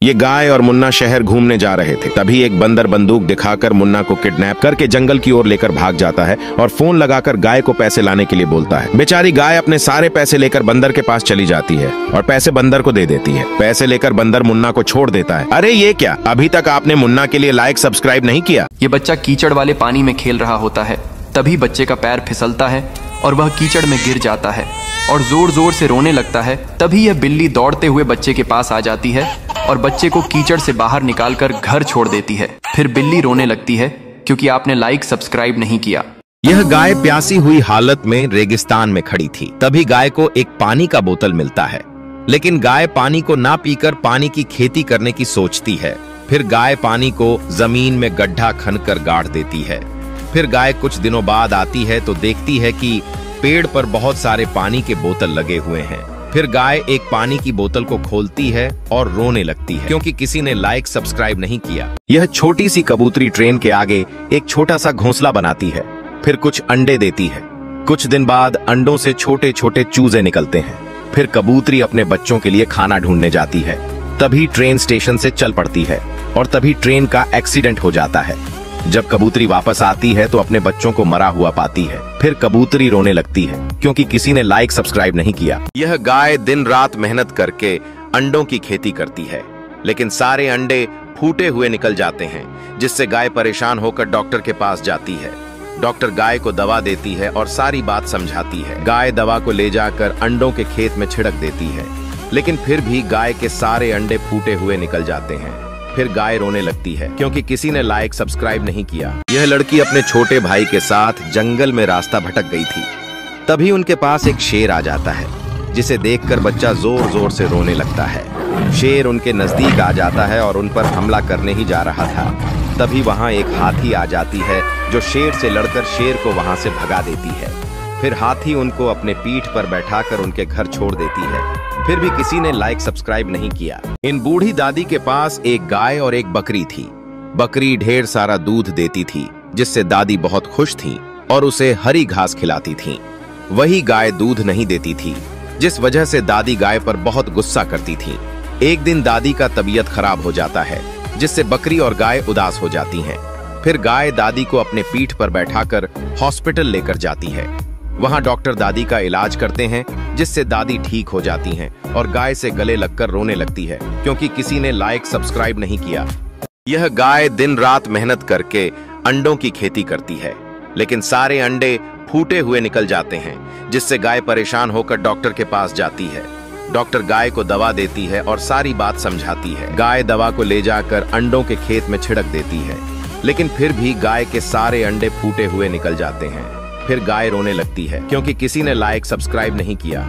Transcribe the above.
ये गाय और मुन्ना शहर घूमने जा रहे थे। तभी एक बंदर बंदूक दिखाकर मुन्ना को किडनैप करके जंगल की ओर लेकर भाग जाता है और फोन लगाकर गाय को पैसे लाने के लिए बोलता है। बेचारी गाय अपने सारे पैसे लेकर बंदर के पास चली जाती है और पैसे बंदर को दे देती है। पैसे लेकर बंदर मुन्ना को छोड़ देता है। अरे ये क्या, अभी तक आपने मुन्ना के लिए लाइक सब्सक्राइब नहीं किया। ये बच्चा कीचड़ वाले पानी में खेल रहा होता है। तभी बच्चे का पैर फिसलता है और वह कीचड़ में गिर जाता है और जोर जोर से रोने लगता है। तभी यह बिल्ली दौड़ते हुए बच्चे के पास आ जाती है और बच्चे को कीचड़ से बाहर निकालकर घर छोड़ देती है। फिर बिल्ली रोने लगती है क्योंकि आपने लाइक सब्सक्राइब नहीं किया। यह गाय प्यासी हुई हालत में रेगिस्तान में खड़ी थी। तभी गाय को एक पानी का बोतल मिलता है, लेकिन गाय पानी को ना पीकर पानी की खेती करने की सोचती है। फिर गाय पानी को जमीन में गड्ढा खनकर गाड़ देती है। फिर गाय कुछ दिनों बाद आती है तो देखती है कि पेड़ पर बहुत सारे पानी के बोतल लगे हुए हैं। फिर गाय एक पानी की बोतल को खोलती है और रोने लगती है क्योंकि किसी ने लाइक सब्सक्राइब नहीं किया। यह छोटी सी कबूतरी ट्रेन के आगे एक छोटा सा घोंसला बनाती है। फिर कुछ अंडे देती है। कुछ दिन बाद अंडों से छोटे छोटे चूजे निकलते हैं। फिर कबूतरी अपने बच्चों के लिए खाना ढूंढने जाती है। तभी ट्रेन स्टेशन से चल पड़ती है और तभी ट्रेन का एक्सीडेंट हो जाता है। जब कबूतरी वापस आती है तो अपने बच्चों को मरा हुआ पाती है। फिर कबूतरी रोने लगती है क्योंकि किसी ने लाइक सब्सक्राइब नहीं किया। यह गाय दिन रात मेहनत करके अंडों की खेती करती है, लेकिन सारे अंडे फूटे हुए निकल जाते हैं, जिससे गाय परेशान होकर डॉक्टर के पास जाती है। डॉक्टर गाय को दवा देती है और सारी बात समझाती है। गाय दवा को ले जाकर अंडों के खेत में छिड़क देती है, लेकिन फिर भी गाय के सारे अंडे फूटे हुए निकल जाते हैं। फिर गाय रोने लगती है क्योंकि किसी ने लाइक सब्सक्राइब नहीं किया। यह लड़की अपने छोटे भाई के साथ जंगल में रास्ता भटक गई थी। तभी उनके पास एक शेर आ जाता है, जिसे देखकर बच्चा जोर जोर से रोने लगता है। शेर उनके नजदीक आ जाता है और उन पर हमला करने ही जा रहा था। तभी वहां एक हाथी आ जाती है जो शेर से लड़कर शेर को वहां से भगा देती है। फिर हाथी उनको अपने पीठ पर बैठाकर उनके घर छोड़ देती है। फिर भी किसी ने लाइक सब्सक्राइब नहीं किया। इन बूढ़ी दादी के पास एक गाय और एक बकरी थी। बकरी ढेर सारा दूध देती थी, जिससे दादी बहुत खुश थी और उसे हरी घास खिलाती थी। वही गाय दूध नहीं देती थी, जिस वजह से दादी गाय पर बहुत गुस्सा करती थी। एक दिन दादी का तबीयत खराब हो जाता है, जिससे बकरी और गाय उदास हो जाती हैं। फिर गाय दादी को अपने पीठ पर बैठाकर हॉस्पिटल लेकर जाती है। वहां डॉक्टर दादी का इलाज करते हैं, जिससे दादी ठीक हो जाती हैं और गाय से गले लगकर रोने लगती है क्योंकि किसी ने लाइक सब्सक्राइब नहीं किया। यह गाय दिन रात मेहनत करके अंडों की खेती करती है, लेकिन सारे अंडे फूटे हुए निकल जाते हैं, जिससे गाय परेशान होकर डॉक्टर के पास जाती है। डॉक्टर गाय को दवा देती है और सारी बात समझाती है। गाय दवा को ले जाकर अंडों के खेत में छिड़क देती है, लेकिन फिर भी गाय के सारे अंडे फूटे हुए निकल जाते हैं। फिर गाय रोने लगती है क्योंकि किसी ने लाइक सब्सक्राइब नहीं किया।